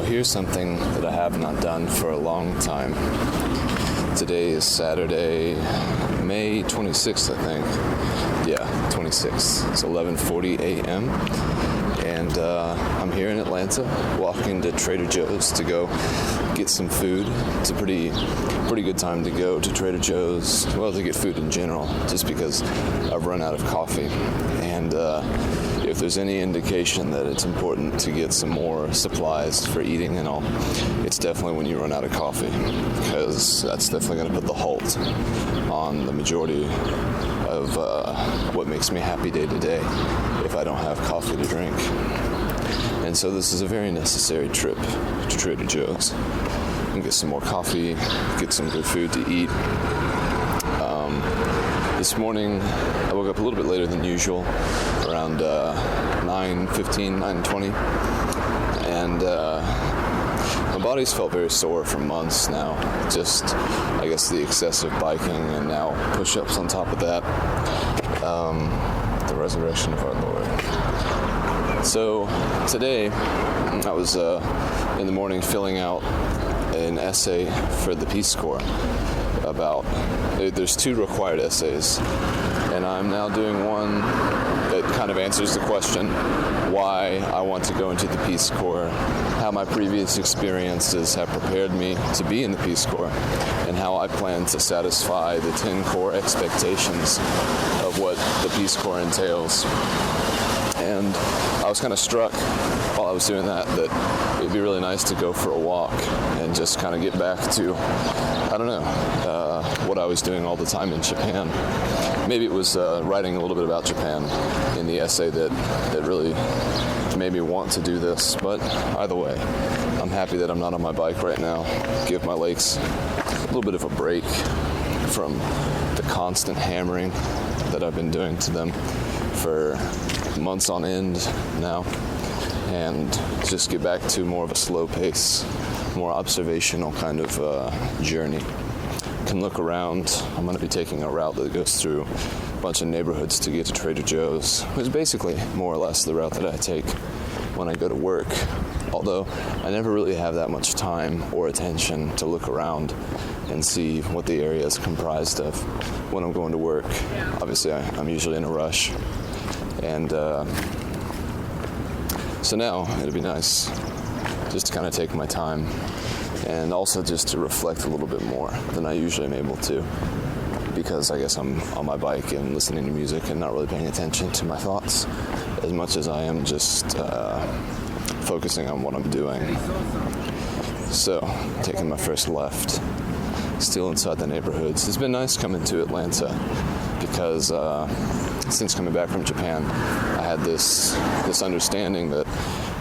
Here's something that I have not done for a long time. Today is Saturday, May 26th, I think. Yeah, 26th. It's 11:40 a.m. And I'm here in Atlanta, walking to Trader Joe's to go get some food. It's a pretty good time to go to Trader Joe's, well, to get food in general, just because I've run out of coffee. And if there's any indication that it's important to get some more supplies for eating and all, it's definitely when you run out of coffee, because that's definitely going to put the halt on the majority of what makes me happy day to day if I don't have coffee to drink. And so this is a very necessary trip to Trader Joe's and get some more coffee, get some good food to eat. This morning, I woke up a little bit later than usual, around 9:15, 9:20, and my body's felt very sore for months now. Just, I guess, the excessive biking and now push-ups on top of that. The resurrection of our Lord. So today, I was in the morning filling out an essay for the Peace Corps about, there's 2 required essays, and I'm now doing one that kind of answers the question why I want to go into the Peace Corps, how my previous experiences have prepared me to be in the Peace Corps, and how I plan to satisfy the 10 core expectations of what the Peace Corps entails. And I was kind of struck while I was doing that it'd be really nice to go for a walk and just kind of get back to, I don't know, what I was doing all the time in Japan. Maybe it was writing a little bit about Japan in the essay that really made me want to do this. But either way, I'm happy that I'm not on my bike right now. Give my legs a little bit of a break from the constant hammering that I've been doing to them for months on end now, and just get back to more of a slow pace, more observational kind of journey. Can look around. I'm going to be taking a route that goes through a bunch of neighborhoods to get to Trader Joe's, which is basically more or less the route that I take when I go to work, although I never really have that much time or attention to look around and see what the area is comprised of when I'm going to work. Obviously, I'm usually in a rush. And so now it'd be nice just to kind of take my time and also just to reflect a little bit more than I usually am able to, because I guess I'm on my bike and listening to music and not really paying attention to my thoughts as much as I am just focusing on what I'm doing. So, taking my first left, still inside the neighborhoods. It's been nice coming to Atlanta because since coming back from Japan, I had this understanding that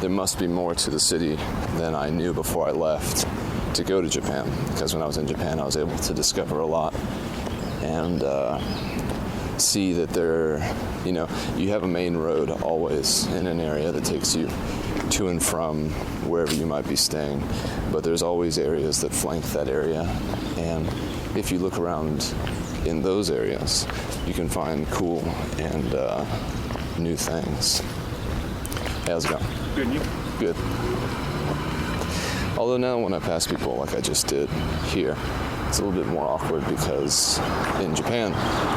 there must be more to the city than I knew before I left to go to Japan. Because when I was in Japan, I was able to discover a lot and see that you have a main road always in an area that takes you to and from wherever you might be staying, but there's always areas that flank that area, and if you look around in those areas, you can find cool and new things. Hey, how's it going? Good, and you? Good. Although now when I pass people like I just did here, it's a little bit more awkward because in Japan,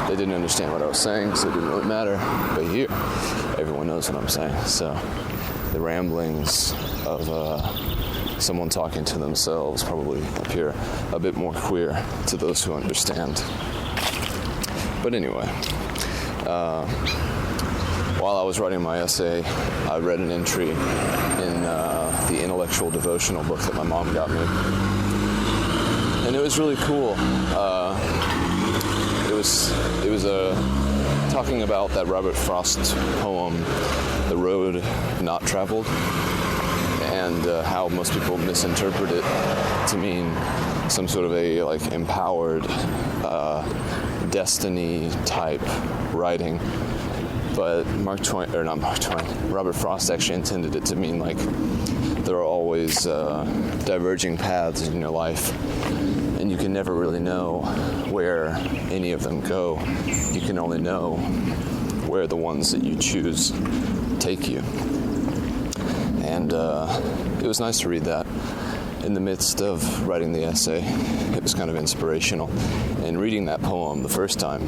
they didn't understand what I was saying, so it didn't really matter. But here, everyone knows what I'm saying. So the ramblings of someone talking to themselves probably appear a bit more queer to those who understand. But anyway, while I was writing my essay, I read an entry in the intellectual devotional book that my mom got me. And it was really cool. It was talking about that Robert Frost poem, The Road Not Traveled, and how most people misinterpret it to mean some sort of a empowered destiny type writing. But Robert Frost actually intended it to mean there are always diverging paths in your life, and you can never really know where any of them go. You can only know where the ones that you choose take you. And it was nice to read that in the midst of writing the essay. It was kind of inspirational. And reading that poem the first time,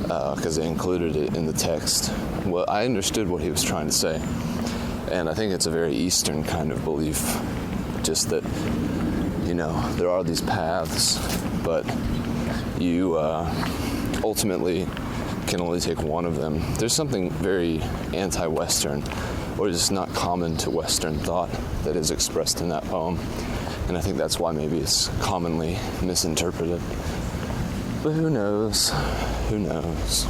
because they included it in the text, well, I understood what he was trying to say. And I think it's a very Eastern kind of belief, just that, there are these paths, but you ultimately can only take one of them. There's something very anti-Western, or just not common to Western thought, that is expressed in that poem. And I think that's why maybe it's commonly misinterpreted. But who knows? Who knows?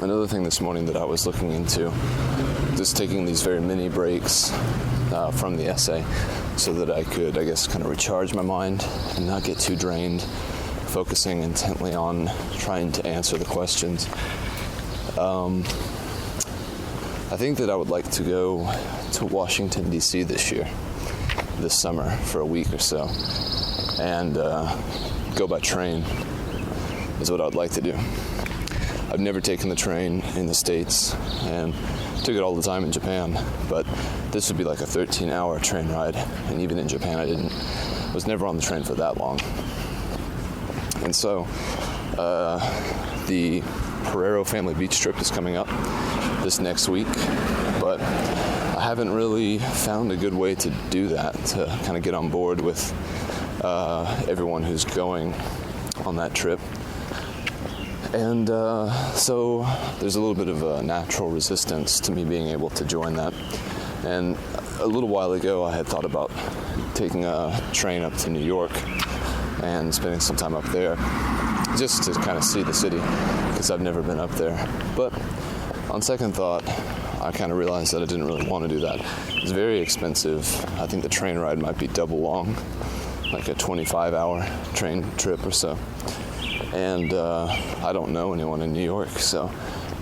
Another thing this morning that I was looking into, just taking these very mini breaks from the essay so that I could, kind of recharge my mind and not get too drained, focusing intently on trying to answer the questions. I think that I would like to go to Washington, D.C. this summer, for a week or so, and go by train is what I would like to do. I've never taken the train in the States, and took it all the time in Japan, but this would be like a 13-hour train ride, and even in Japan I was never on the train for that long. And so the Pereiro family beach trip is coming up this next week, but I haven't really found a good way to do that, to kind of get on board with everyone who's going on that trip. And so there's a little bit of a natural resistance to me being able to join that. And a little while ago I had thought about taking a train up to New York and spending some time up there just to kind of see the city, because I've never been up there. But on second thought, I kind of realized that I didn't really want to do that. It's very expensive. I think the train ride might be double long, like a 25-hour train trip or so. And I don't know anyone in New York, so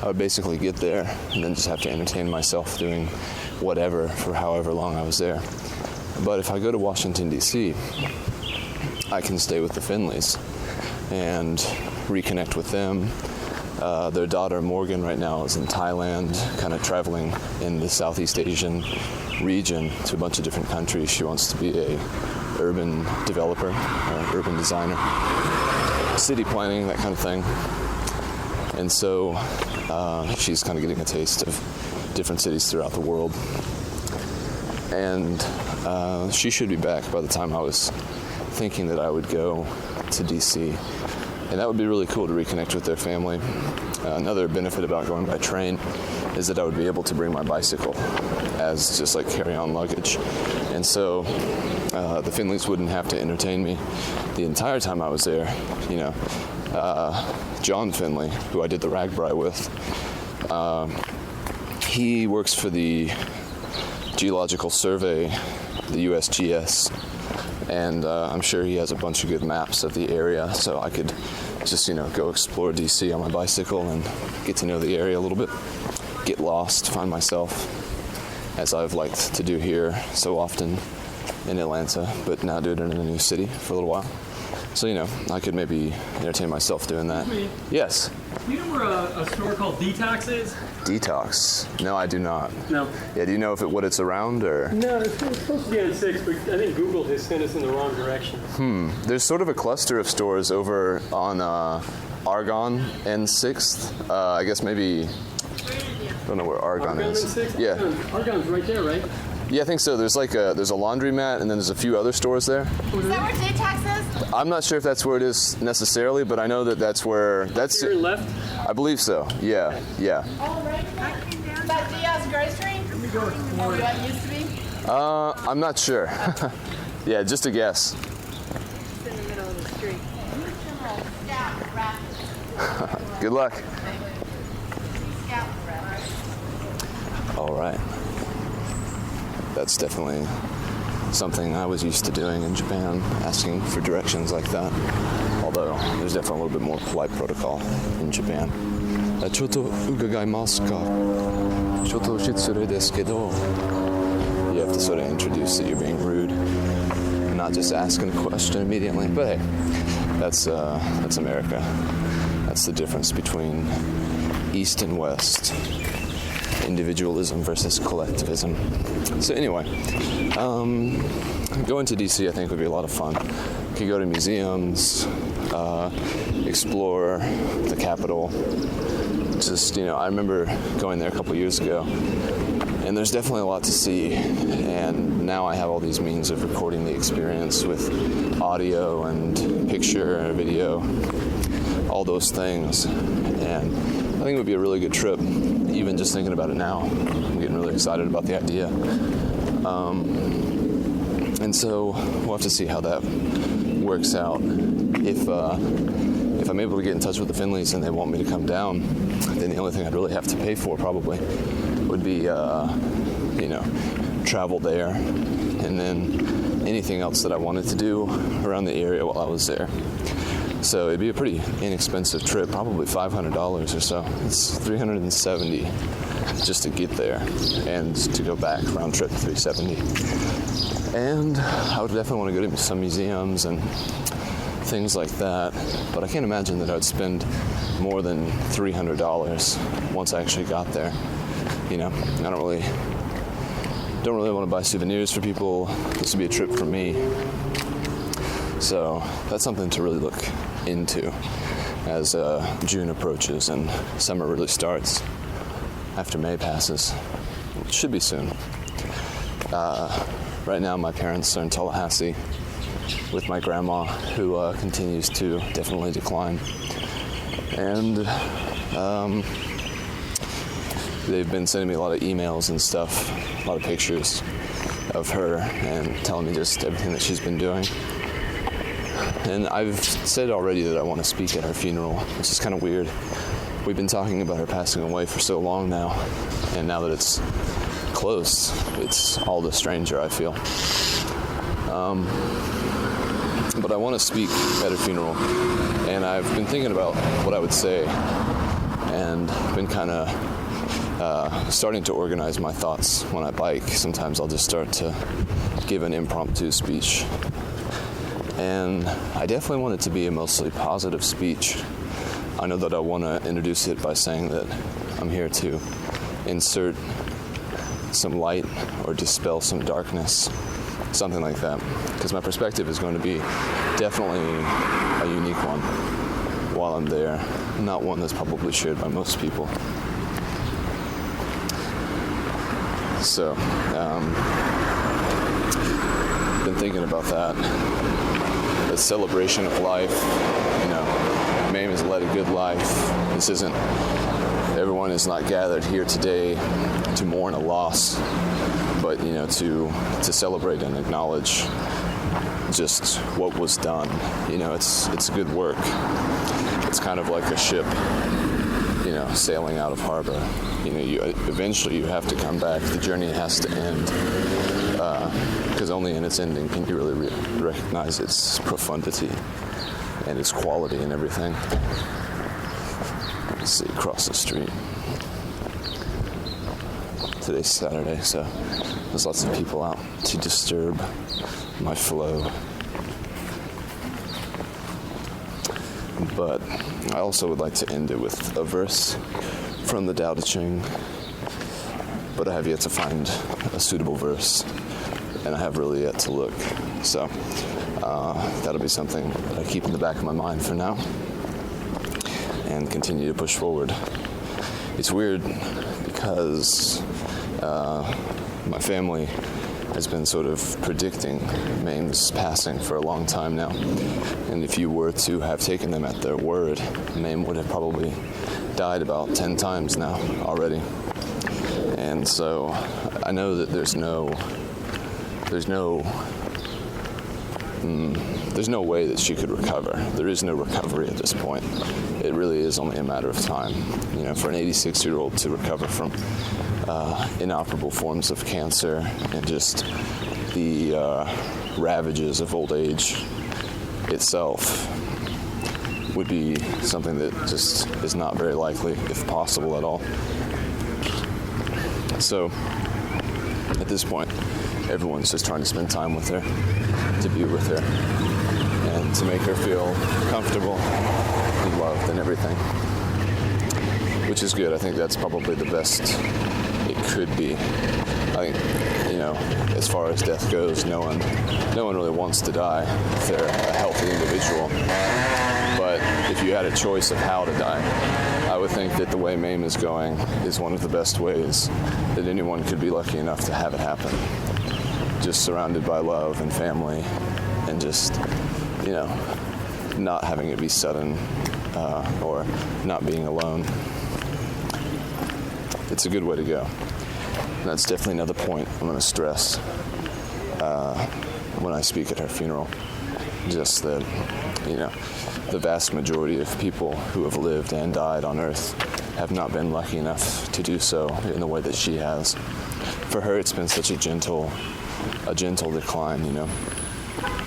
I would basically get there and then just have to entertain myself doing whatever for however long I was there. But if I go to Washington, D.C., I can stay with the Finleys and reconnect with them. Their daughter, Morgan, right now is in Thailand, kind of traveling in the Southeast Asian region to a bunch of different countries. She wants to be a urban developer, or urban designer, city planning, that kind of thing. And so she's kind of getting a taste of different cities throughout the world. And she should be back by the time I was thinking that I would go to DC. And that would be really cool to reconnect with their family. Another benefit about going by train is that I would be able to bring my bicycle as just like carry-on luggage. And so the Finleys wouldn't have to entertain me the entire time I was there. John Finley, who I did the RAGBRAI with, he works for the Geological Survey, the USGS, and I'm sure he has a bunch of good maps of the area, so I could just, go explore DC on my bicycle and get to know the area a little bit, get lost, find myself, as I've liked to do here so often in Atlanta, but now do it in a new city for a little while. So, I could maybe entertain myself doing that. Me? Yes. Do you know where a store called Detox is? Detox? No, I do not. No. Yeah, do you know what it's around, or? No, it's supposed to be on 6, but I think Google has sent us in the wrong direction. There's sort of a cluster of stores over on Argonne and 6th. I guess maybe, I don't know where Argonne is. And 6th? Yeah. Argonne's right there, right? Yeah, I think so. There's like there's a laundromat, and then there's a few other stores there. Is that where J-Tax is? I'm not sure if that's where it is necessarily, but I know that that's where Your left? I believe so. Yeah. Oh, right. Is that Diaz Grocery? Or what it used to be? I'm not sure. Yeah, just a guess. It's in the middle of the street. Scout Raptors. Good luck. Scout Raptors. All right. That's definitely something I was used to doing in Japan, asking for directions like that. Although there's definitely a little bit more polite protocol in Japan. Choto ugagaimasu ka? Choto shitsure desu kedo. You have to sort of introduce that you're being rude, and not just asking a question immediately. But hey, that's America. That's the difference between East and West. Individualism versus collectivism. So anyway, going to DC I think would be a lot of fun. You could go to museums, explore the Capitol. Just, I remember going there a couple years ago, and there's definitely a lot to see, and now I have all these means of recording the experience with audio and picture and video, all those things, and I think it would be a really good trip, even just thinking about it now. I'm getting really excited about the idea. And so we'll have to see how that works out. If I'm able to get in touch with the Finleys and they want me to come down, then the only thing I'd really have to pay for probably would be, travel there, and then anything else that I wanted to do around the area while I was there. So it'd be a pretty inexpensive trip, probably $500 or so. It's $370 just to get there, and to go back round trip $370. And I would definitely want to go to some museums and things like that, but I can't imagine that I would spend more than $300 once I actually got there. I don't really want to buy souvenirs for people. This would be a trip for me. So that's something to really look into as June approaches and summer really starts after May passes. It should be soon. Right now my parents are in Tallahassee with my grandma, who continues to definitely decline. And they've been sending me a lot of emails and stuff, a lot of pictures of her, and telling me just everything that she's been doing. And I've said already that I want to speak at her funeral, which is kind of weird. We've been talking about her passing away for so long now, and now that it's close, it's all the stranger, I feel. But I want to speak at her funeral, and I've been thinking about what I would say, and been kind of starting to organize my thoughts when I bike. Sometimes I'll just start to give an impromptu speech. And I definitely want it to be a mostly positive speech. I know that I want to introduce it by saying that I'm here to insert some light or dispel some darkness, something like that. Because my perspective is going to be definitely a unique one while I'm there, not one that's probably shared by most people. So, been thinking about that. The celebration of life, my aim is to lead a good life. This isn't, everyone is not gathered here today to mourn a loss, but to celebrate and acknowledge just what was done. It's good work. It's kind of like a ship, sailing out of harbor. Eventually you have to come back. The journey has to end, because only in its ending can you really recognize its profundity and its quality and everything. Let's see, across the street. Today's Saturday, so there's lots of people out to disturb my flow. But I also would like to end it with a verse from the Tao Te Ching, but I have yet to find a suitable verse, and I have really yet to look. So that'll be something that I keep in the back of my mind for now and continue to push forward. It's weird because my family has been sort of predicting Mame's passing for a long time now. And if you were to have taken them at their word, Mame would have probably died about 10 times now already. And so I know that there's no way that she could recover. There is no recovery at this point. It really is only a matter of time. You know, for an 86-year-old to recover from inoperable forms of cancer and just the ravages of old age itself would be something that just is not very likely, if possible at all. So, at this point, everyone's just trying to spend time with her, to be with her, and to make her feel comfortable and loved and everything, which is good. I think that's probably the best it could be. I think, you know, as far as death goes, no one really wants to die if they're a healthy individual. But if you had a choice of how to die, I would think that the way Mame is going is one of the best ways that anyone could be lucky enough to have it happen. Just surrounded by love and family, and just, you know, not having it be sudden or not being alone. It's a good way to go. And that's definitely another point I'm going to stress when I speak at her funeral. Just that, you know, the vast majority of people who have lived and died on Earth have not been lucky enough to do so in the way that she has. For her, it's been such a gentle decline, you know.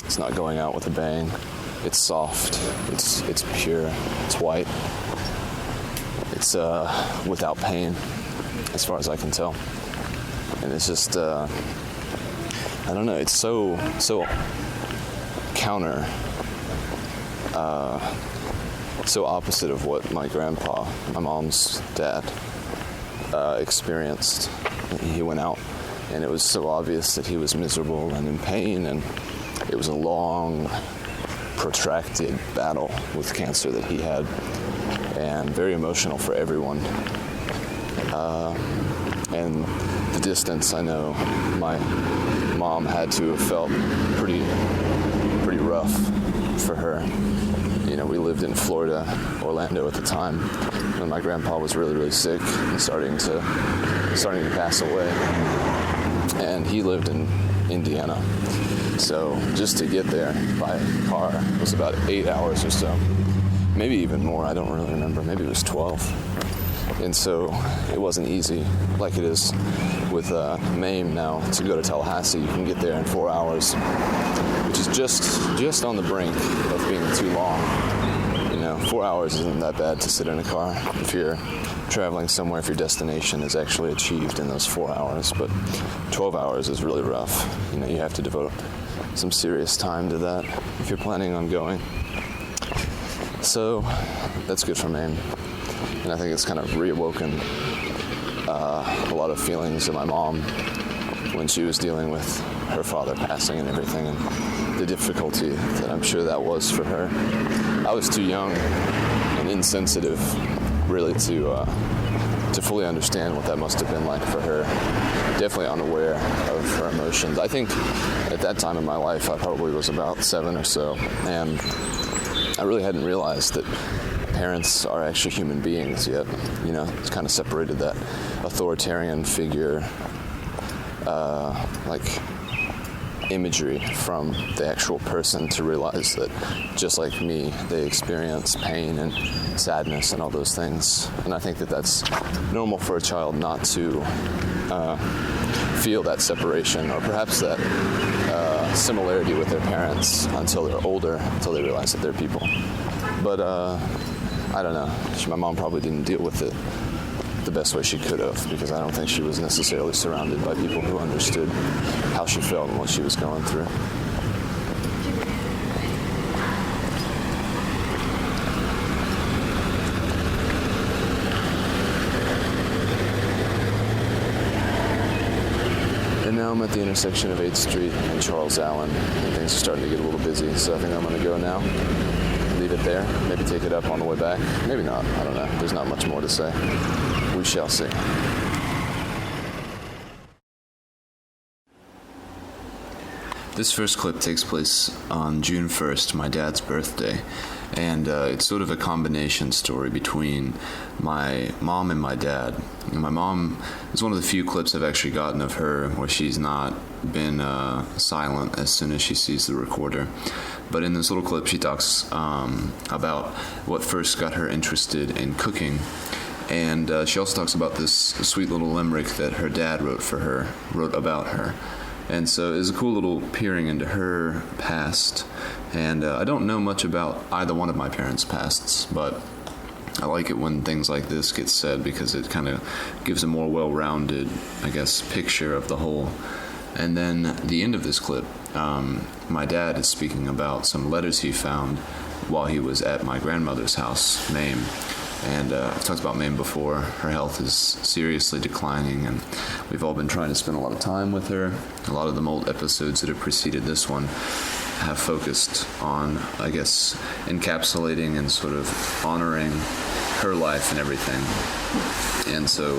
It's not going out with a bang. It's soft. It's pure. It's white. It's without pain, as far as I can tell. And it's just, I don't know. It's so counter. So opposite of what my grandpa, my mom's dad, experienced. He went out, and it was so obvious that he was miserable and in pain, and it was a long, protracted battle with cancer that he had, and very emotional for everyone. And the distance, I know my mom had to have felt pretty rough for her. You know, we lived in Florida, Orlando at the time, when my grandpa was really, really sick and starting to pass away. And he lived in Indiana. So just to get there by car was about 8 hours or so. Maybe even more, I don't really remember. Maybe it was 12. And so it wasn't easy, like it is with Mame now. To go to Tallahassee, you can get there in 4 hours, which is just on the brink of being too long. You know, 4 hours isn't that bad to sit in a car if you're traveling somewhere, if your destination is actually achieved in those 4 hours. But 12 hours is really rough. You know, you have to devote some serious time to that if you're planning on going. So that's good for Mame. And I think it's kind of reawoken a lot of feelings in my mom when she was dealing with her father passing and everything, and the difficulty that I'm sure that was for her. I was too young and insensitive, really, to fully understand what that must have been like for her. Definitely unaware of her emotions. I think at that time in my life, I probably was about 7 or so, and I really hadn't realized that parents are actually human beings yet. You know, it's kind of separated that authoritarian figure, like imagery from the actual person, to realize that just like me, they experience pain and sadness and all those things. And I think that that's normal for a child not to feel that separation, or perhaps that similarity with their parents until they're older, until they realize that they're people. But I don't know. My mom probably didn't deal with it the best way she could have, because I don't think she was necessarily surrounded by people who understood how she felt and what she was going through. And now I'm at the intersection of 8th Street and Charles Allen, and things are starting to get a little busy, so I think I'm going to go now. Leave it there, maybe take it up on the way back. Maybe not, I don't know. There's not much more to say. We shall see. This first clip takes place on June 1st, my dad's birthday, and it's sort of a combination story between my mom and my dad. And my mom is one of the few clips I've actually gotten of her where she's not been silent as soon as she sees the recorder. But in this little clip, she talks about what first got her interested in cooking. And she also talks about this sweet little limerick that her dad wrote about her. And so it's a cool little peering into her past. And I don't know much about either one of my parents' pasts, but I like it when things like this get said because it kind of gives a more well-rounded, I guess, picture of the whole. And then the end of this clip, my dad is speaking about some letters he found while he was at my grandmother's house, Mame. And I've talked about Mame before. Her health is seriously declining, and we've all been trying to spend a lot of time with her. A lot of the old episodes that have preceded this one have focused on, I guess, encapsulating and sort of honoring her life and everything. And so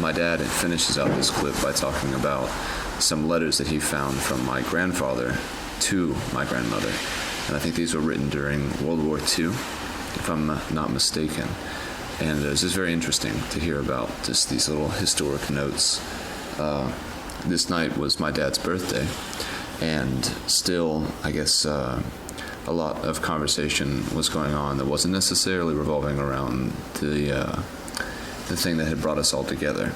my dad finishes out this clip by talking about some letters that he found from my grandfather to my grandmother. And I think these were written during World War II, if I'm not mistaken. And it's just very interesting to hear about just these little historic notes. This night was my dad's birthday, and still, I guess, a lot of conversation was going on that wasn't necessarily revolving around the thing that had brought us all together.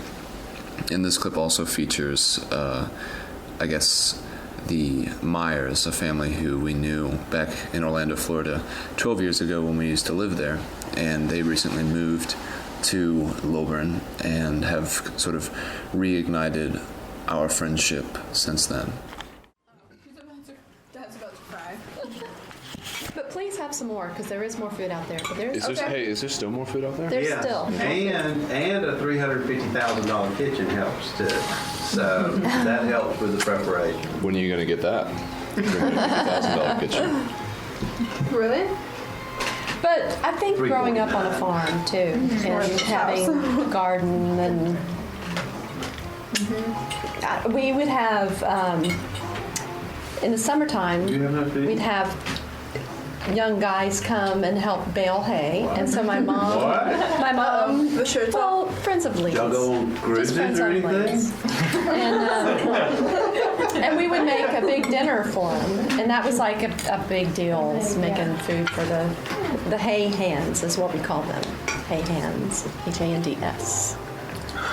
And this clip also features, I guess, the Myers, a family who we knew back in Orlando, Florida, 12 years ago when we used to live there. And they recently moved to Lilburn and have sort of reignited our friendship since then. Dad's about to cry. But please have some more, because there is more food out there. But Is there still more food out there? There's Yes, still. and a $350,000 kitchen helps too. So that helps with the preparation. When are you going to get that? $350,000 kitchen. Really? But I think growing up on a farm too, and having a garden, and we would have in the summertime, Do you have enough food? we'd have young guys come and help bale hay, and so my mom, The shirt's well, friends of Lee's. Y'all go on Just cruises friends or on anything? Lee's. And we would make a big dinner for them, and that was like a big deal, is making food for the hay hands, is what we call them. Hay hands, H-A-N-D-S.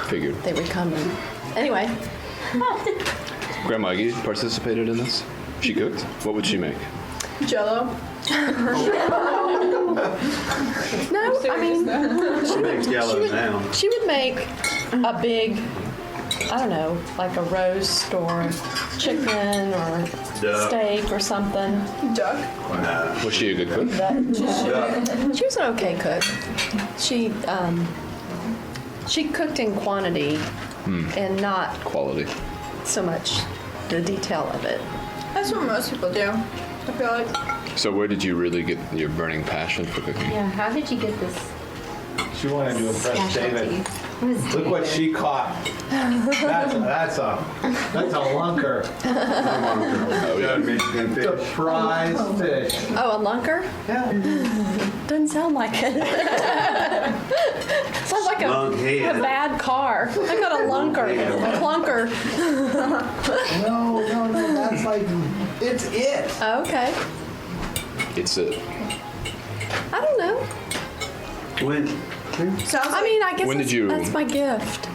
Figured. They would come and, anyway. Grandma Aggie participated in this? She cooked? What would she make? Jello. No, I mean, Big yellow now. she would make a big, I don't know, like a roast or chicken or Duck. steak or something. Duck. Was she a good cook? She was an okay cook. She cooked in quantity and not Quality. so much the detail of it. That's what most people do. I feel like. So where did you really get your burning passion for cooking? Yeah, how did you get this She wanted to impress David. specialty? Look what she caught. That's a lunker. Oh, yeah. Mexican fish. Surprise fish. Oh, a lunker? Yeah. Doesn't sound like it. Sounds like a Lunkhead. bad car. I got a lunker, a clunker. No, that's like, it's it. Oh, okay. It's a... I don't know. When? Sounds I mean, I guess When did that's, you- that's my gift.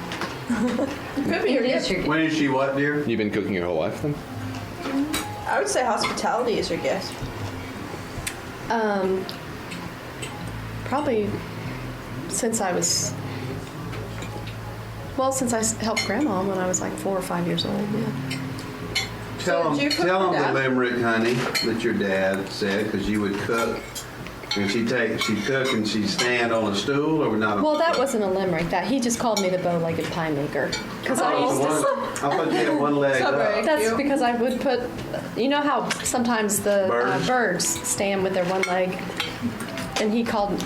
could be your It is gift. your When is she what, dear? You've been cooking your whole life then? I would say hospitality is your gift. Probably since I was, since I helped Grandma when I was like 4 or 5 years old, yeah. Tell did you them, cook tell for them Dad? the limerick, honey, that your dad said, because you would cook. And she'd cook and she'd stand on a stool or not? Well, that wasn't a limerick. That he just called me the bow-legged pie maker because I used to. I thought you had one leg Sorry. up. That's because I would put, you know how sometimes the Birds? birds stand with their one leg, and he called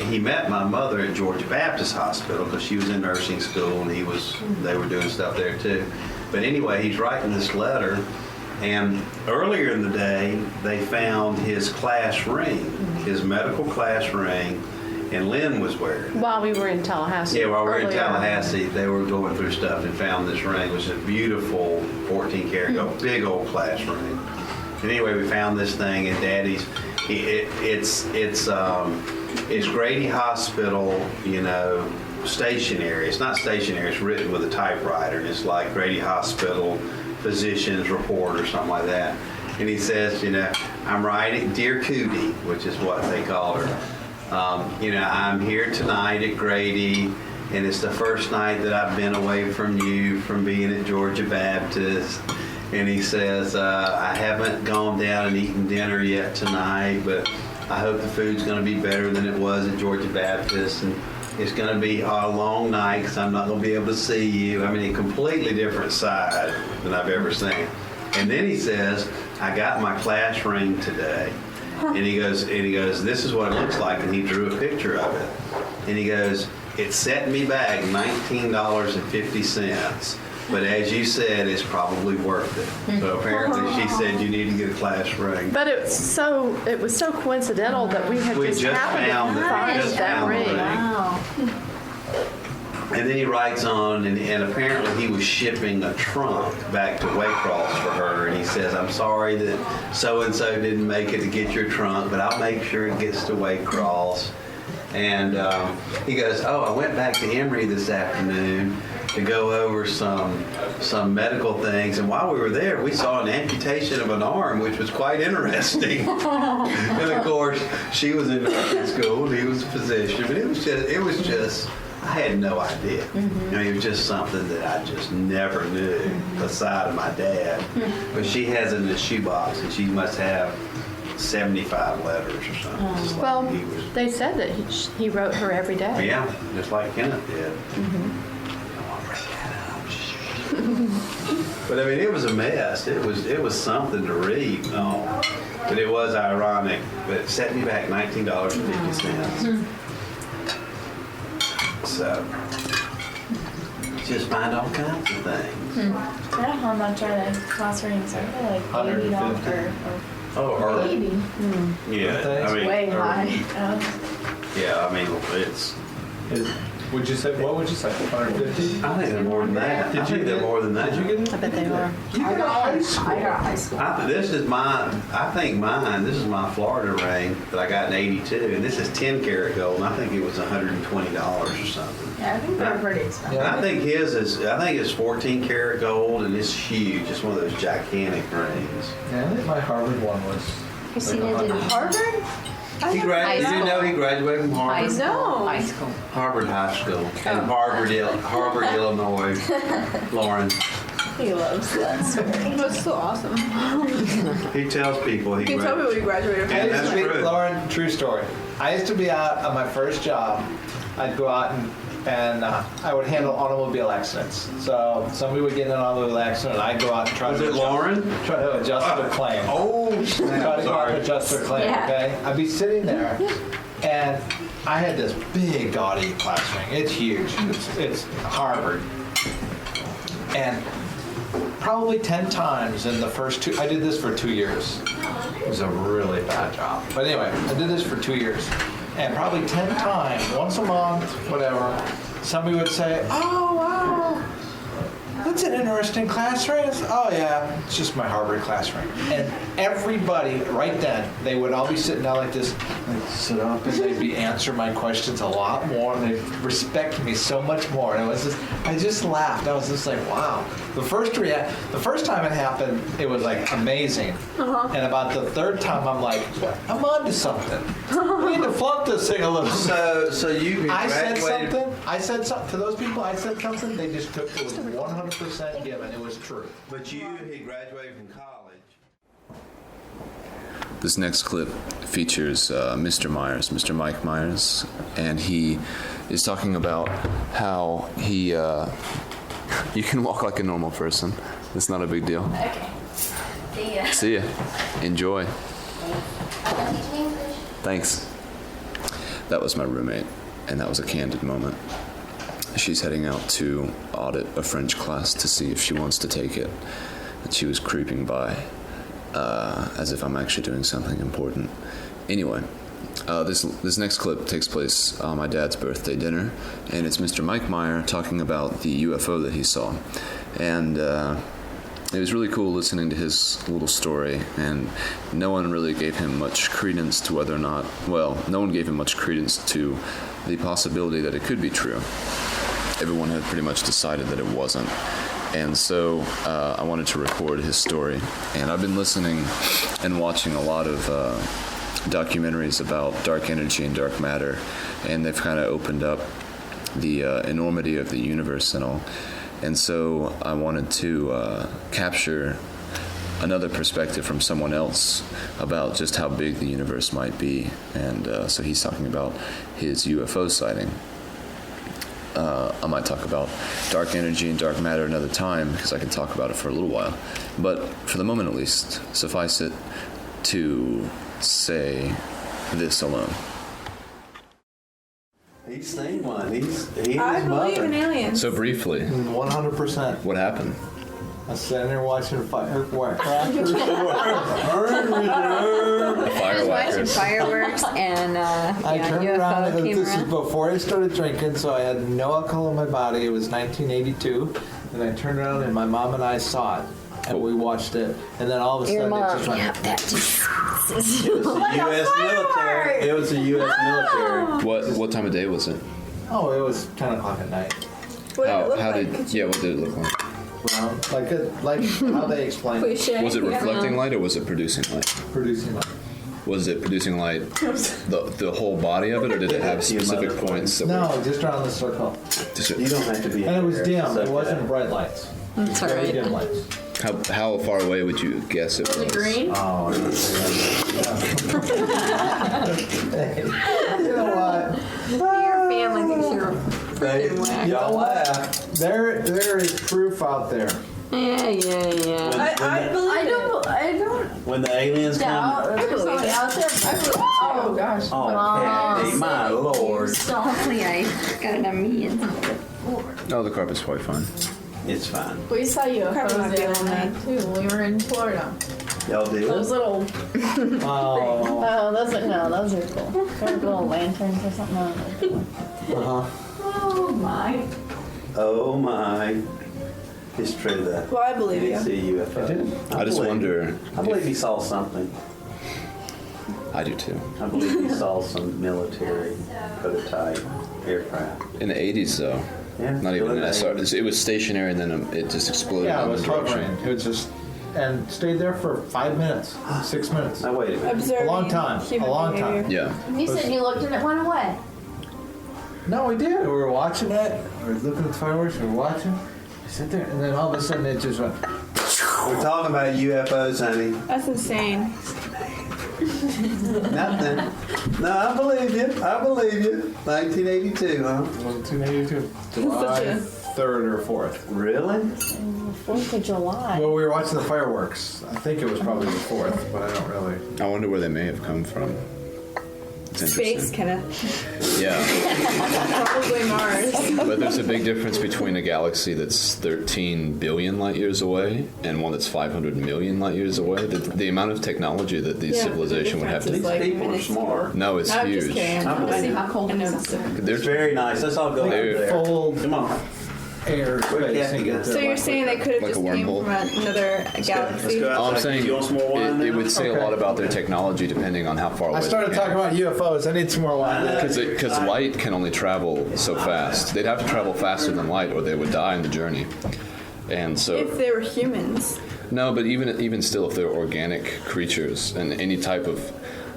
he met my mother at Georgia Baptist Hospital because she was in nursing school and they were doing stuff there too. But anyway, he's writing this letter, and earlier in the day, they found his class ring, his medical class ring, and Lynn was wearing it. While we were in Tallahassee. Yeah, while we were in earlier. Tallahassee, they were going through stuff and found this ring, which is a beautiful 14 karat gold, big old class ring. And anyway, we found this thing, and Daddy's, it's Grady Hospital, you know, stationery. It's not stationery, it's written with a typewriter. It's like Grady Hospital Physician's Report or something like that. And he says, you know, I'm writing, Dear Cootie, which is what they call her. You know, I'm here tonight at Grady, and it's the first night that I've been away from you, from being at Georgia Baptist. And he says, I haven't gone down and eaten dinner yet tonight, but I hope the food's going to be better than it was at Georgia Baptist. And it's going to be a long night because I'm not going to be able to see you. I mean, a completely different side than I've ever seen. And then he says, I got my class ring today. And he goes, this is what it looks like. And he drew a picture of it. And he goes, it set me back $19.50. But as you said, it's probably worth it. So apparently she said you need to get a class ring. But it was so coincidental that we had We just just happened found to it. find Just that found the ring. ring. Wow. And then he writes on, and apparently he was shipping a trunk back to Waycross for her. And he says, I'm sorry that so-and-so didn't make it to get your trunk, but I'll make sure it gets to Waycross. And he goes, oh, I went back to Emory this afternoon to go over some medical things. And while we were there, we saw an amputation of an arm, which was quite interesting. And of course, she was in nursing school and he was a physician. But it was just, I had no idea. You know, it was just something that I just never knew aside of my dad. But she has it in a shoebox, and she must have 75 letters or something. Just like Well, he was. they said that he wrote her every day. Yeah, just like Kenneth did. But I mean, it was a mess. It was something to read. But it was ironic. But it set me back $19.50. So just find all kinds of things. I don't know how much are the class rings are. They're like $80 Or maybe. yeah, I mean, Way or- high. Yeah, I mean, it's. Would you say, what would you say, 150? I think they're more than that. I think they're more than that. Did you get I bet they are. I got high school. This is my Florida ring that I got in '82, and this is 10 karat gold, and I think it was $120 or something. Yeah, I think they're pretty expensive. And I think it's 14 karat gold, and it's huge. It's one of those gigantic rings. Yeah, I think my Harvard one was. Christina did Harvard? He graduated. Did you know he graduated from Harvard? No. high school. Harvard High School and Harvard, Illinois. Lauren. He loves that story. That's so awesome. He tells people he You can tell me graduated. when you graduated. Yeah, that's true. Lauren, true story. I used to be out on my first job. I'd go out and I would handle automobile accidents. So somebody would get in an automobile accident, and I'd go out and try Was to it Lauren? try to adjust their claim. Oh, Try snap. to go out and Sorry. adjust their claim, Yeah. okay? I'd be sitting there, and I had this big gaudy class ring. It's huge. It's Harvard. And probably 10 times in the first I did this for 2 years. It was a really bad job. But anyway, I did this for 2 years. And probably 10 times, once a month, whatever, somebody would say, oh, wow, that's an interesting class ring. Oh, yeah, it's just my Harvard class ring. And everybody, right then, they would all be sitting down like this, they'd sit up, and they'd be answering my questions a lot more, and they'd respect me so much more. And it was just, I just laughed. I was just like, wow. The first time it happened, it was like amazing. And about the third time, I'm like, I'm onto something. We need to flunk this thing a little. So you I said graduated. something to those people. I said something. They just took it was 100% given. It was true. But you had graduated from college. This next clip features Mr. Myers, Mr. Mike Myers, and he is talking about how he, you can walk like a normal person. It's not a big deal. Okay. See ya. See ya. Enjoy. I'm teaching English. Thanks. that was my roommate, and that was a candid moment. She's heading out to audit a French class to see if she wants to take it. And she was creeping by as if I'm actually doing something important. Anyway, this next clip takes place on my dad's birthday dinner, and it's Mr. Mike Meyer talking about the UFO that he saw. And it was really cool listening to his little story, and no one really gave him much credence to whether or not, no one gave him much credence to the possibility that it could be true. Everyone had pretty much decided that it wasn't. And so I wanted to record his story. And I've been listening and watching a lot of documentaries about dark energy and dark matter, and they've kind of opened up the enormity of the universe and all. And so I wanted to capture another perspective from someone else about just how big the universe might be. And so he's talking about his UFO sighting. I might talk about dark energy and dark matter another time, because I can talk about it for a little while. But for the moment at least, suffice it to say this alone. He's seen one. He's I believe in aliens. So briefly, 100%. what happened? I was sitting there watching fireworks. Watching fireworks and I turned around, and this is before I started drinking, so I had no alcohol in my body. It was 1982, and I turned around and my mom and I saw it, and we watched it, and then all of a sudden it just went. It was the U.S. military. It was the U.S. military. What time of day was it? Oh, it was 10 o'clock at night. what did it look How like? did what did it look like? Brown, like how they explain it. Cliche. Was it reflecting light or was it producing light? Producing light. Was it producing light the whole body of it, or did it have specific points that No, just around the circle. were? You don't have to be. And it was dim. It Except wasn't that. bright lights. That's all Very right. dim lights. How far away would you guess it was? Green? Oh, You know what? Your family thinks you're freaking whack. y'all laugh. There is proof out there. Yeah. I don't When the aliens doubt come. there's something out there. Oh gosh. Oh, Kathy, my lord. So hopefully I got enough meetings. Oh, the carpet's quite fine. It's fine. We saw UFOs Probably the other not night too. We were in Florida. Y'all do? Those little, Oh. those are cool. They're little lanterns or something. Uh-huh. Oh my. Oh my. It's true that. Well, I believe You you. see UFO. I just believe- wonder I believe he saw something. I do too. I believe he saw some military prototype aircraft. In the 80s, though. Yeah. Not even Really? an SR. It was stationary, and then it just exploded Yeah, it on was the direction. hovering. It was just, and stayed there for 5 minutes, 6 minutes. Now wait a minute. Observing A long time. human A long time. behavior. Yeah. You said you looked and it went away. No, we did. We were watching it. We were looking at the fireworks. We were watching. We sit there, and then all of a sudden it just went. We're talking about UFOs, honey. That's insane. Nothing. No, I believe you. I believe you. 1982, huh? 1982. July 3rd or 4th. Really? 4th of July. Well, we were watching the fireworks. I think it was probably the 4th, but I don't really. I wonder where they may have come from. It's Space, interesting. Kenneth. Yeah. Probably Mars. But there's a big difference between a galaxy that's 13 billion light years away and one that's 500 million light years away. The amount of technology that these Yeah, civilization the would have to. difference is like People are minuscule. smart. No, it's I'm huge. just kidding. I believe you. How cold I know. is it? They're It's very nice. Let's all go over They're there. Full Come on. air Where space Kathy and get goes. there. So you're saying they could have Like a just came wormhole? from another Let's galaxy? go All I'm outside. saying, You want some more wine it now? would say a Okay. lot about their technology depending on how far away. I started talking about UFOs. I need some more wine. Because light can only travel so fast. They'd have to travel faster than light, or they would die in the journey. And so, If they were humans. no, but even still, if they're organic creatures and any type of,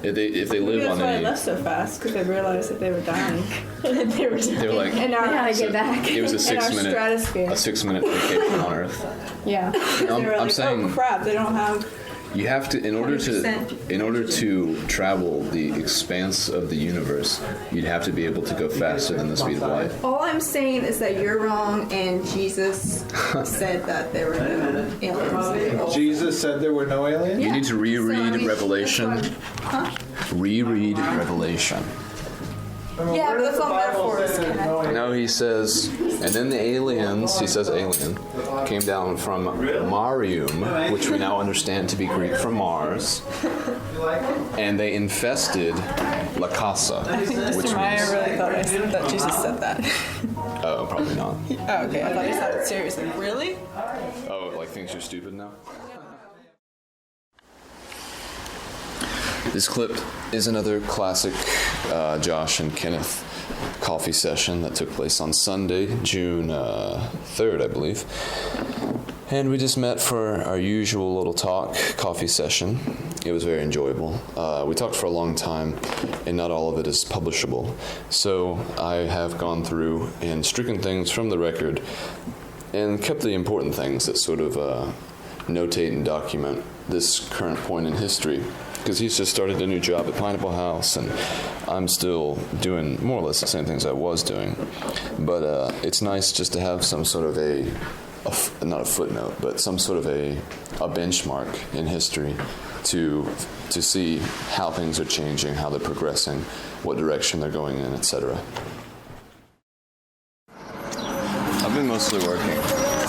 if they Maybe live that's on why they any, left so fast, because they realized that they were dying. they're like, In our, How to get back. it was a in our 6 minute, stratosphere. a 6 minute vacation on Earth. Yeah. They were I'm like, saying- oh crap, they don't have. You have to, in order 100%. to travel the expanse of the universe, you'd have to be able to go faster than the speed of light. All I'm saying is that you're wrong, and Jesus said that there were no aliens. Jesus said there were no aliens? You need to reread So, I mean, Revelation. that's Reread Revelation. Yeah, but that's not metaphor. It's connected. No, he says, and then the aliens, he says alien, came down from Marium, which we now understand to be Greek for Mars, and they infested La Casa, which Mr. Meyer means... really thought that Jesus said that. Oh, probably not. Oh, okay. I thought he said it seriously. Really? Oh, like thinks you're stupid now? This clip is another classic Josh and Kenneth coffee session that took place on Sunday, June 3rd, I believe. And we just met for our usual little coffee session. It was very enjoyable. We talked for a long time, and not all of it is publishable. So I have gone through and stricken things from the record and kept the important things that sort of notate and document this current point in history. Because he's just started a new job at Pineapple House, and I'm still doing more or less the same things I was doing. But it's nice just to have some sort of not a footnote, but some sort of a benchmark in history to see how things are changing, how they're progressing, what direction they're going in, etc. I've been mostly working.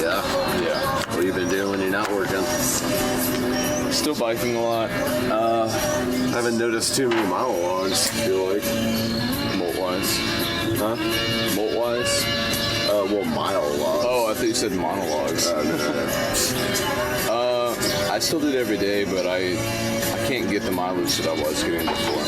Yeah. What have you been doing when you're not working? Still biking a lot. I haven't noticed too many monologues, I feel like. Molt-wise. Huh? Molt-wise? Well, monologues. Oh, I thought you said monologues. I still do it every day, but I can't get the mileage that I was getting before.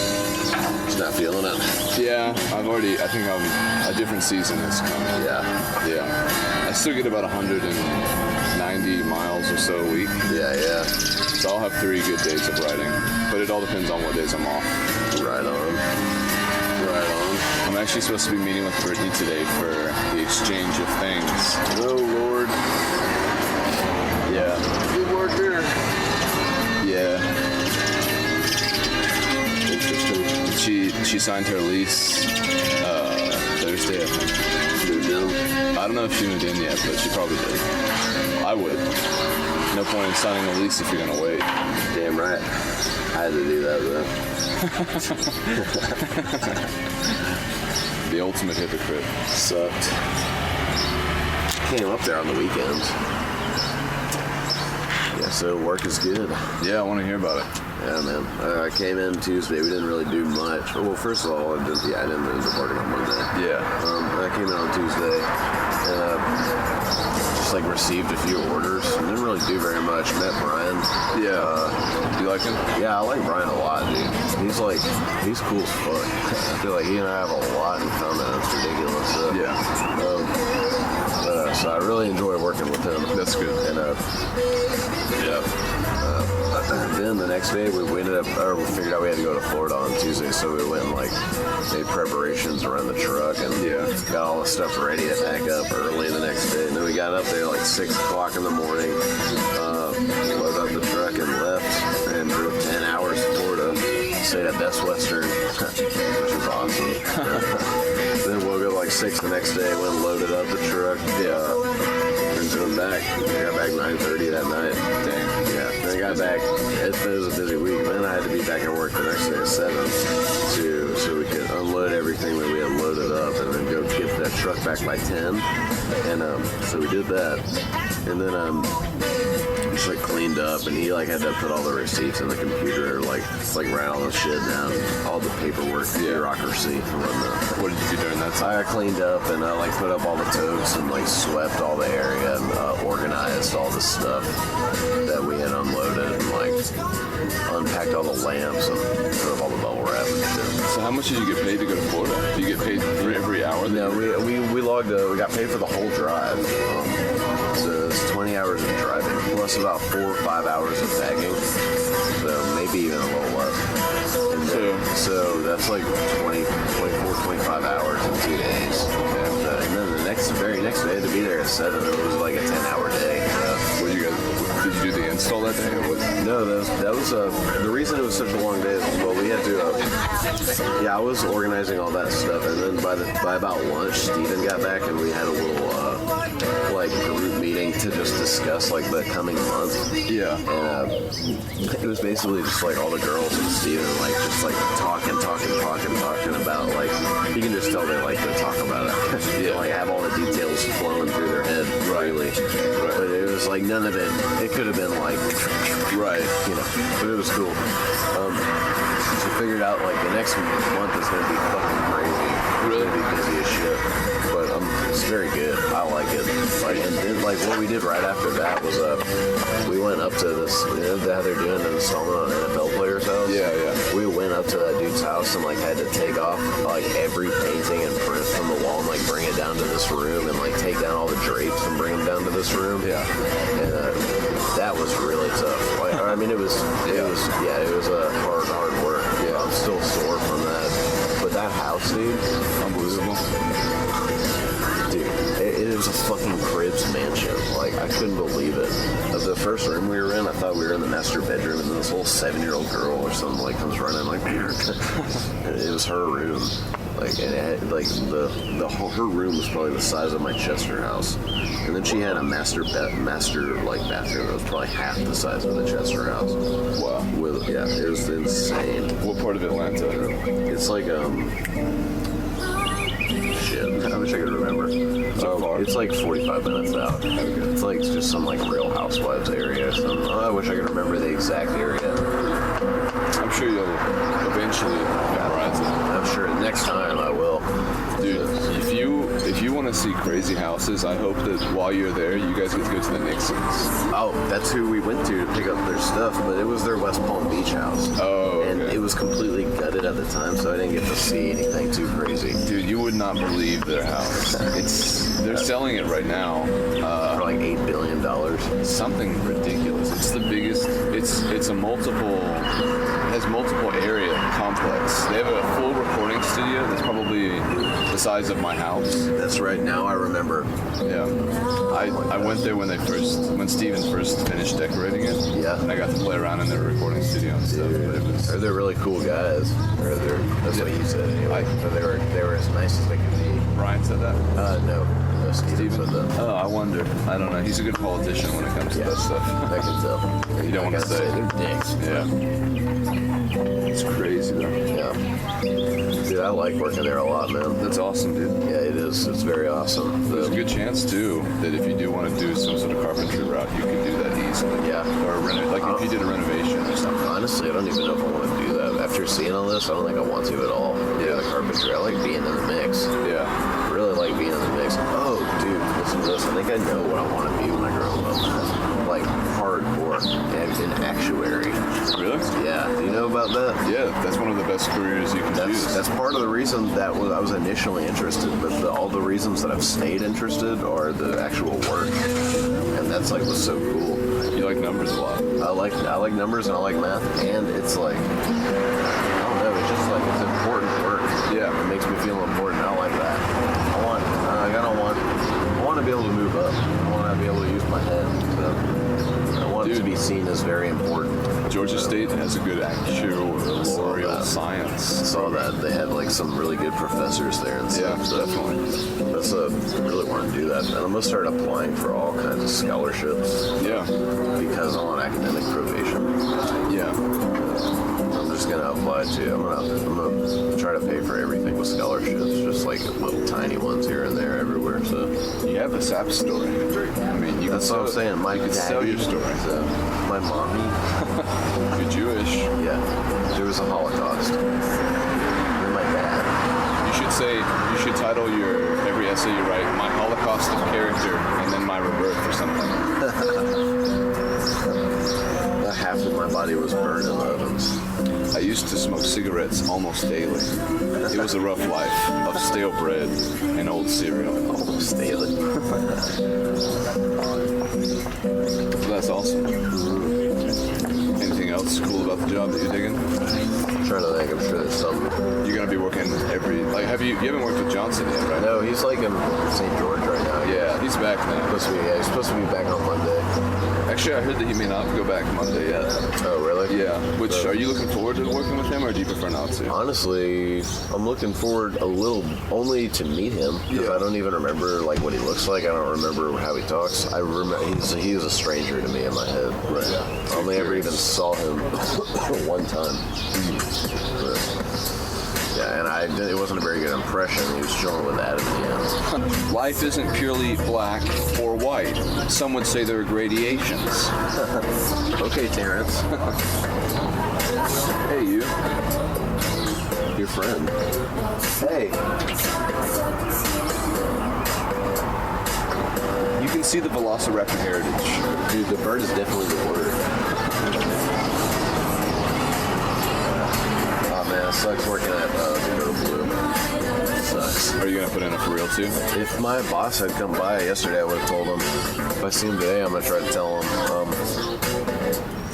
Just not feeling it. Yeah, I think I'm a different season is coming. Yeah. I still get about 190 miles or so a week. Yeah. So I'll have 3 good days of riding, but it all depends on what days I'm off. Right on. I'm actually supposed to be meeting with Brittany today for the exchange of things. Oh, Lord. Yeah. Good work there. Yeah. Interesting. She signed her lease Thursday, I think. Moved in. I don't know if she moved in yet, but she probably did. I would. No point in signing a lease if you're going to wait. Damn right. I had to do that, though. The ultimate hypocrite. Sucked. Came up there on the weekends. Yeah, so work is good. Yeah, I want to hear about it. Yeah, man. I came in Tuesday. We didn't really do much. Well, first of all, I didn't end up working on Monday. Yeah. I came in on Tuesday and just like received a few orders. Didn't really do very much. Met Brian. Yeah. Do you like him? Yeah, I like Brian a lot, dude. He's cool as fuck. I feel like he and I have a lot in common. It's ridiculous. Yeah. So I really enjoy working with him. That's good. And then the next day we figured out we had to go to Florida on Tuesday, so we went and made preparations around the truck and got all the stuff ready to pack up early the next day. And then we got up there 6 o'clock in the morning, loaded up the truck and left, and drove 10 hours to Florida. Stayed at Best Western, which was awesome. Then woke up 6 the next day, went and loaded up the truck. And drove back. I got back 9:30 that night. Dang. Yeah. Then I got back. It was a busy week. Then I had to be back at work the next day at 7 so we could unload everything that we had loaded up and then go get that truck back by 10. And so we did that. And then just cleaned up, and he had to put all the receipts in the computer, write all the shit down, all the paperwork, bureaucracy. What did you do during that time? I cleaned up and put up all the totes and swept all the area and organized all the stuff that we had unloaded and unpacked all the lamps and put up all the bubble wrap and shit. So how much did you get paid to go to Florida? Do you get paid for every hour? No, we logged. We got paid for the whole drive. So it's 20 hours of driving plus about 4 or 5 hours of packing. So maybe even a little less. And so that's 24, 25 hours in 2 days. And then the very next day to be there at 7, it was a 10-hour day. Did you do the install that day? Or No, that was the reason it was such a long day is we had to. I was organizing all that stuff, and then by about lunch, Steven got back, and we had a little group meeting to just discuss like the coming month. Yeah. And it was basically just like all the girls and Steven like just like talking about like you can just tell they like to talk about it. Yeah. Like have all the details flowing through their head. Really. Right. But it was like none of it. It could have been like Right. you know, but it was cool. So figured out like the next month is gonna be fucking crazy. Really be busy as shit. But it's very good. I like it. Like and then like what we did right after that was we went up to this how they're doing an installment on NFL Players House. Yeah. We went up to that dude's house and like had to take off like every painting and print from the wall and like bring it down to this room and like take down all the drapes and bring them down to this room. Yeah. And that was really tough. Like, I mean, it was hard work. Yeah, I'm still sore from that. But that house, dude, Unbelievable. dude, it was a fucking cribs mansion. Like, I couldn't believe it. Of the first room we were in, I thought we were in the master bedroom, and then this little 7-year-old girl or something like comes running like, it was her room. Like, and it had, like her room was probably the size of my Chester house, and then she had a master bathroom that was probably half the size of the Chester house. Wow. It was insane. What part of Atlanta? It's like shit. I wish I could remember. So far? It's like 45 minutes out. Okay. It's like just some like Real Housewives area or something. I wish I could remember the exact area. I'm sure you'll eventually memorize it. I'm sure next time I will. Dude, if you want to see crazy houses, I hope that while you're there, you guys get to go to the Nixons. Oh, that's who we went to pick up their stuff, but it was their West Palm Beach house. Oh, okay. And it was completely gutted at the time, so I didn't get to see anything too crazy. Dude, you would not believe their house. They're selling it right now. For like $8 billion. Something ridiculous. It's the biggest. It's a has multiple area complex. They have a full recording studio that's probably the size of my house. That's right. Now I remember. Yeah. I went there when Steven first finished decorating it. Yeah. And I got to play around in their recording studio and stuff. But They're really cool guys. That's what you said anyway. They were as nice as they could be. Brian said that? No. Steven said that. Oh, I wonder. I don't know. He's a good politician when it comes to that stuff. I can tell. You don't want to say. They're dicks. Yeah. It's crazy though. Yeah. Dude, I like working there a lot, man. That's awesome, dude. Yeah, it is. It's very awesome. There's a good chance too that if you do want to do some sort of carpentry route, you can do that easily. Yeah. Or if you did a renovation or something. Honestly, I don't even know if I want to do that. After seeing all this, I don't think I want to at all. Yeah. The carpentry. I like being in the mix. Yeah. I really like being in the mix. Oh, dude, listen to this. I think I know what I want to be when I grow up. Like hardcore and an actuary. Really? Yeah. Do you know about that? Yeah, that's one of the best careers you can choose. That's part of the reason that I was initially interested, but all the reasons that I've stayed interested are the actual work, and that's like what's so cool. You like numbers a lot. I like numbers and I like math, and it's like I don't know, it's just like it's important work. Yeah. It makes me feel important. I like that. I want to be able to move up. I want to be able to use my head. So I want it to be seen as very important. Georgia State has a good actuarial science. I saw that they had like some really good professors there and stuff. Yeah, so definitely. I really want to do that. And I'm gonna start applying for all kinds of scholarships. Yeah. Because I'm on academic probation. Yeah. I'm just gonna apply to. I'm gonna try to pay for everything with scholarships, just like little tiny ones here and there everywhere. So You have the SAP story. I mean, that's what I'm saying. My you could sell your story. My mommy. You're Jewish. Yeah. There was a Holocaust. And my dad. You should title every essay you write, My Holocaust of Character, and then My Rebirth or something. Half of my body was burned in the ovens. I used to smoke cigarettes almost daily. It was a rough life of stale bread and old cereal. Almost daily. That's awesome. Anything else cool about the job that you're digging? I'm trying to think. I'm sure there's some. You're gonna be working you haven't worked with Johnson yet, right? No, he's like in St. George right now. Yeah, he's back now. He's supposed to be back on Monday. Actually, I heard that he may not go back Monday yet. Oh, really? Yeah. Which, are you looking forward to working with him, or do you prefer not to? Honestly, I'm looking forward a little only to meet him because I don't even remember like what he looks like. I don't remember how he talks. I remember he is a stranger to me in my head. Right. Yeah. I only ever even saw him one time. But, yeah, and it wasn't a very good impression. He was chilling with that at the end. Life isn't purely black or white. Some would say there are gradations. Okay, Terrence. Hey, you. Your friend. Hey. You can see the Velociraptor heritage. Dude, the bird is definitely the word. Oh man, it sucks working at Dakota Blue. It sucks. Are you gonna put in a for real too? If my boss had come by yesterday, I would have told him. If I see him today, I'm gonna try to tell him.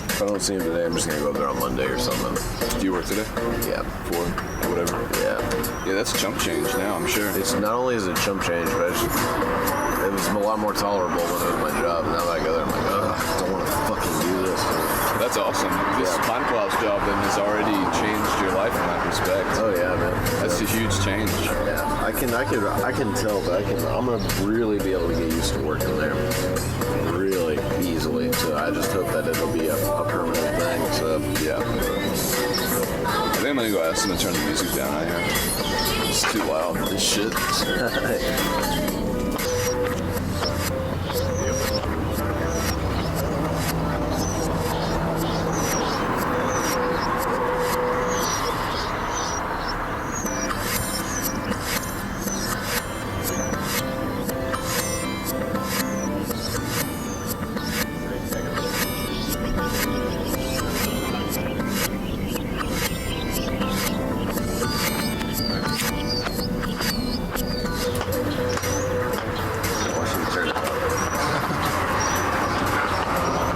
If I don't see him today, I'm just gonna go up there on Monday or something. Do you work today? Yeah. 4 or whatever? Yeah. Yeah, that's chump change now, I'm sure. It's not only is it chump change, but it was a lot more tolerable when it was my job. Now that I go there, I'm like, ugh, I don't want to fucking do this. That's awesome. This time plows job then has already changed your life in that respect. Oh yeah, man. That's a huge change. Yeah, I can tell, but I'm gonna really be able to get used to working there really easily. So I just hope that it'll be a permanent thing. So Yeah. I think I'm gonna go ask them to turn the music down out here. It's too loud. This shit.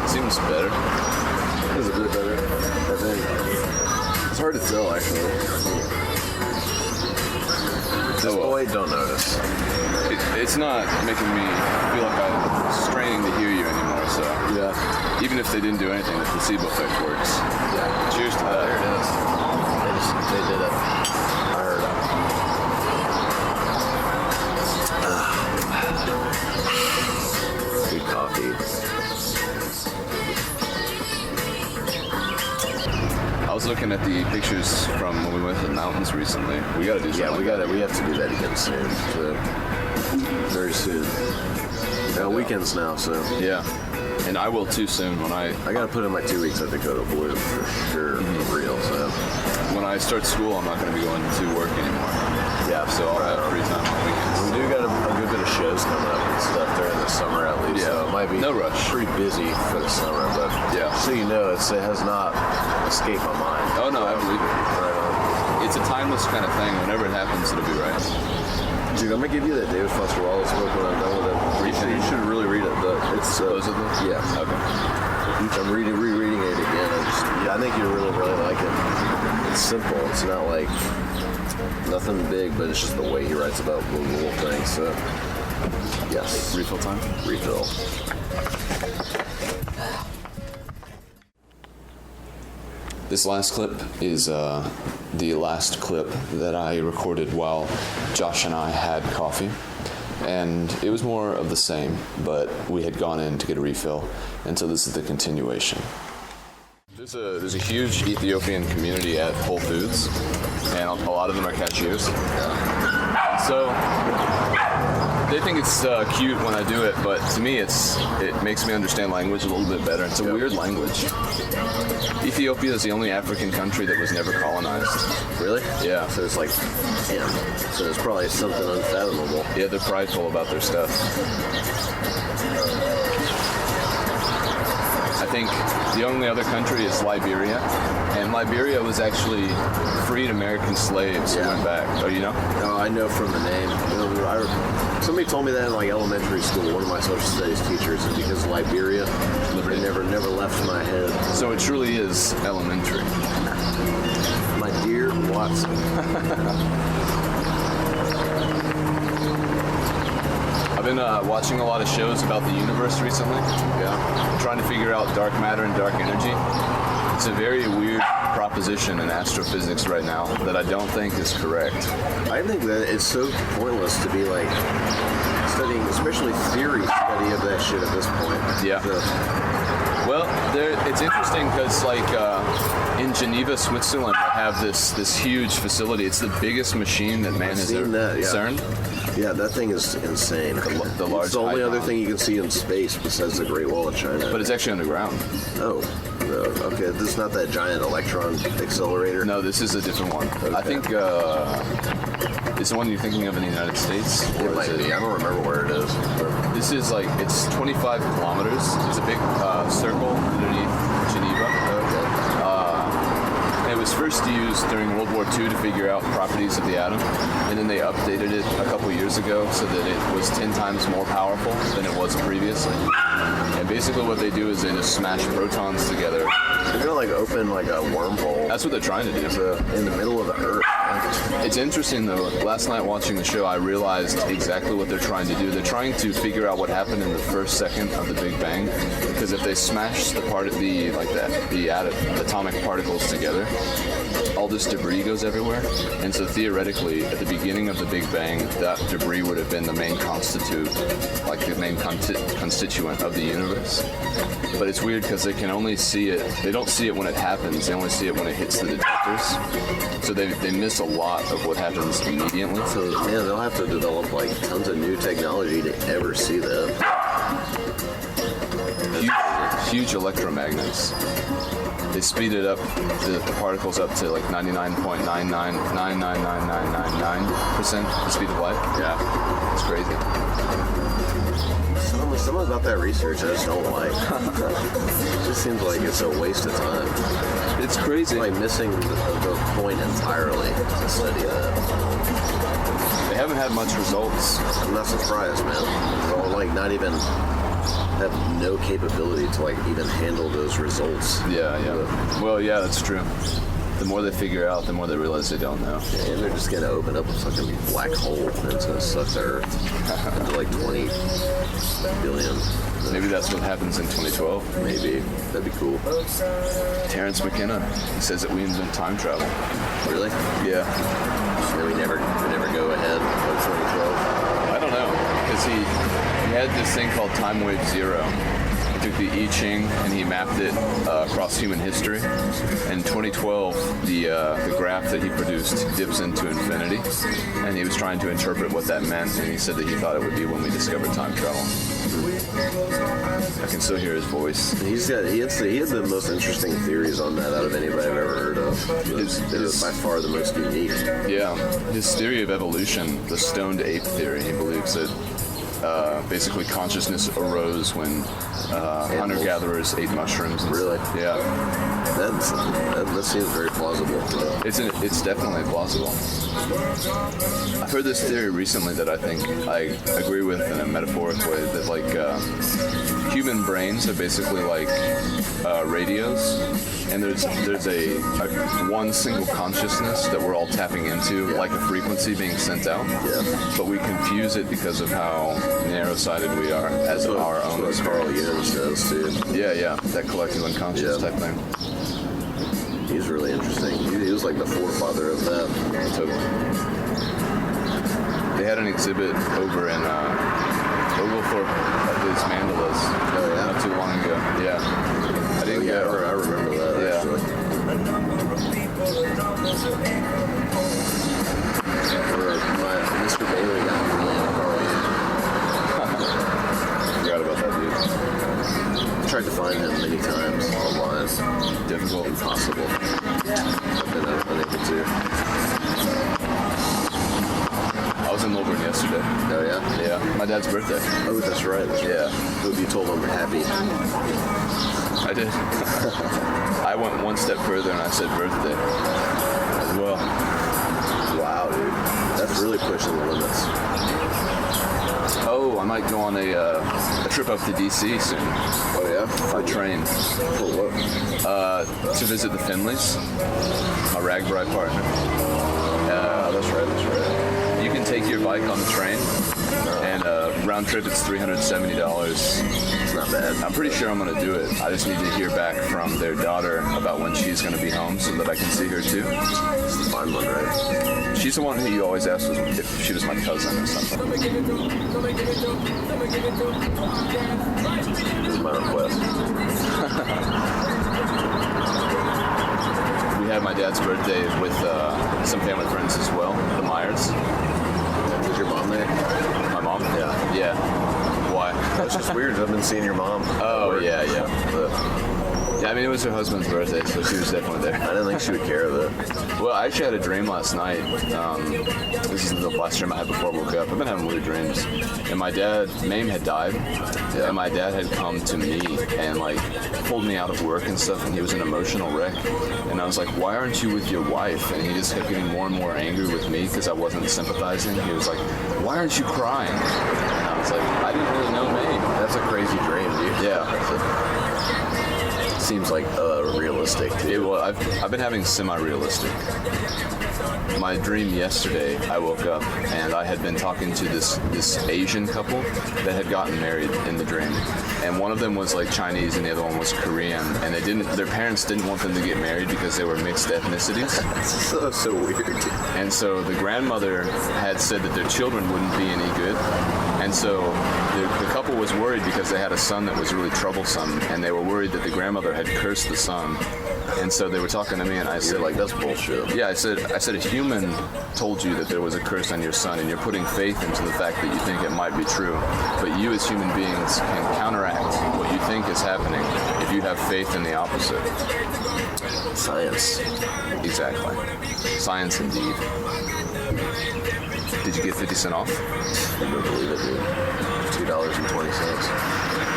Seems better. It's a bit better, I think. It's hard to tell, actually. Just wait, don't notice. It's not making me feel like I'm straining to hear you anymore, so. Yeah. Even if they didn't do anything, the placebo effect works. Yeah. Cheers to that. There it is. They did it. I heard it. Good coffee. I was looking at the pictures from when we went to the mountains recently. We gotta do something. Yeah, we have to do that again soon. So very soon. Weekends now, so Yeah. And I will too soon when I gotta put in my 2 weeks at Dakota Blue for sure, for real. So when I start school, I'm not going to be going to work anymore. yeah, So I'll have free time on weekends. we do got a good bit of shows coming up and stuff during the summer at least. Yeah. So it might be No rush. pretty busy for the summer, but Yeah. so you know, it has not escaped my mind. Oh no, I believe it. Right on. It's a timeless kind of thing. Whenever it happens, it'll be right. Dude, I'm gonna give you that David Foster Wallace book when I'm done with it. You should really read it. It's Supposedly? yeah. Okay. I'm rereading it again. I think you really like it. It's simple. It's not like nothing big, but it's just the way he writes about the little things. So yes, Refill time? refill. This last clip is the last clip that I recorded while Josh and I had coffee. And it was more of the same, but we had gone in to get a refill, and so this is the continuation. There's a huge Ethiopian community at Whole Foods, and a lot of them are cashiers. So they think it's cute when I do it, but to me it makes me understand language a little bit better. It's a weird language. Ethiopia is the only African country that was never colonized. Really? Yeah. So it's like, damn. So it's probably something unfathomable. Yeah, they're prideful about their stuff. I think the only other country is Liberia, and Liberia was actually freed American slaves who went back. Oh, you know? No, I know from the name. Somebody told me that in like elementary school. One of my social studies teachers, and because Liberia, it never left my head. So it truly is elementary. My dear Watson. I I've been watching a lot of shows about the universe recently. Yeah. Trying to figure out dark matter and dark energy. It's a very weird proposition in astrophysics right now that I don't think is correct. I think that it's so pointless to be like studying, especially theory study of that shit at this point. Yeah. Well, it's interesting because, like, in Geneva, Switzerland, they have this huge facility. It's the biggest machine that man has ever CERN. Yeah, that thing is insane. The large. It's the only other icon. thing you can see in space besides the Great Wall of China. But it's actually underground. Oh, no, okay. This is not that giant electron accelerator. No, this is a different one. Okay. I think it's the one you're thinking of in the United States. It might be. I don't remember where it is. But This is like, it's 25 kilometers. It's a big circle underneath Geneva. okay. And it was first used during World War II to figure out properties of the atom. And then they updated it a couple years ago so that it was 10 times more powerful than it was previously. And basically what they do is they just smash protons together. They're gonna like open like a wormhole. That's what they're trying to do. In the middle of the Earth. It's interesting though, last night watching the show I realized exactly what they're trying to do. They're trying to figure out what happened in the first second of the Big Bang, because if they smash the atomic particles together, all this debris goes everywhere. And so theoretically, at the beginning of the Big Bang, that debris would have been the main constituent of the universe. But it's weird because they can only see it, they don't see it when it happens, they only see it when it hits the detectors. So they miss a lot of what happens immediately. So man, they'll have to develop like tons of new technology to ever see that. Huge electromagnets. They speed it up, the particles up to like 99.9999999% the speed of light. Yeah, it's crazy. Something about that research I just don't like. It just seems like it's a waste of time. It's crazy. Like missing the point entirely to study that. They haven't had much results. I'm not surprised, man. They'll like not even have no capability to like even handle those results. Yeah. Well, yeah, that's true. The more they figure out, the more they realize they don't know. Yeah, and they're just gonna open up a fucking black hole and it's gonna suck the Earth into like 20 billion. Maybe that's what happens in 2012. Maybe. That'd be cool. Terrence McKenna, he says that we invent time travel. Really? Yeah. And then we never go ahead of 2012. I don't know, because he had this thing called Time Wave Zero. He took the I Ching and he mapped it across human history. And in 2012, the graph that he produced dips into infinity, and he was trying to interpret what that meant. And he said that he thought it would be when we discovered time travel. I can still hear his voice. He had the most interesting theories on that out of anybody I've ever heard of. It was by far the most unique. Yeah, his theory of evolution, the stoned ape theory, he believes that basically consciousness arose when hunter-gatherers ate mushrooms. Really? Yeah. That seems very plausible. It's definitely plausible. I've heard this theory recently that I think I agree with in a metaphoric way, that like human brains are basically like radios, and there's a one single consciousness that we're all tapping into, like a frequency being sent out. Yeah. But we confuse it because of how narrow-sighted we are as our own That's what Carl experience. Jung says too. Yeah, that collective unconscious type thing. He's really interesting. He was like the forefather of that. Totally. They had an exhibit over in Oglethorpe at these mandalas not too long ago. Yeah. I didn't go. I remember that actually. Mr. Bailey got really into Carl Jung. Forgot about that dude. I tried to find him many times online. Difficult. Impossible. I've been unable to. I was in Melbourne yesterday. Oh yeah? Yeah. My dad's birthday. Oh, that's right. Yeah. Hope you told him we're happy. I did. I went one step further and I said birthday as well. Wow, dude. That's really pushing the limits. Oh, I might go on a trip up to DC soon. Oh yeah? By train. For what? To visit the Finleys, my Ragbri partner. That's right. You can take your bike on the train, and round trip, it's $370. It's not bad. I'm pretty sure I'm going to do it. I just need to hear back from their daughter about when she's going to be home so that I can see her too. It's the fun one, right? She's the one who you always asked if she was my cousin or something. This is my request. We had my dad's birthday with some family friends as well, the Myers. Was your mom there? My mom? Yeah. Yeah. Why? It's just weird. I've been seeing your mom. Oh, yeah. But Yeah, I mean, it was her husband's birthday, so she was definitely there. I didn't think she would care of it. Well, I actually had a dream last night. This is the last dream I had before I woke up. I've been having weird dreams. And my dad, Mame had died, and my dad had come to me and, like, pulled me out of work and stuff, and he was an emotional wreck. And I was like, why aren't you with your wife? And he just kept getting more and more angry with me because I wasn't sympathizing. He was like, why aren't you crying? And I was like, I didn't really know Mame. That's a crazy dream, dude. Yeah. Seems like realistic. Well, I've been having semi-realistic. My dream yesterday, I woke up and I had been talking to this Asian couple that had gotten married in the dream, and one of them was like Chinese and the other one was Korean, and their parents didn't want them to get married because they were mixed ethnicities. That's so weird. And so the grandmother had said that their children wouldn't be any good. And so the couple was worried because they had a son that was really troublesome, and they were worried that the grandmother had cursed the son. And so they were talking to me, and I said, You're like, that's bullshit. yeah, I said, a human told you that there was a curse on your son, and you're putting faith into the fact that you think it might be true. But you as human beings can counteract what you think is happening if you have faith in the opposite. Science. Exactly. Science indeed. Did you get 50 cent off? I don't believe it, dude. $2.20.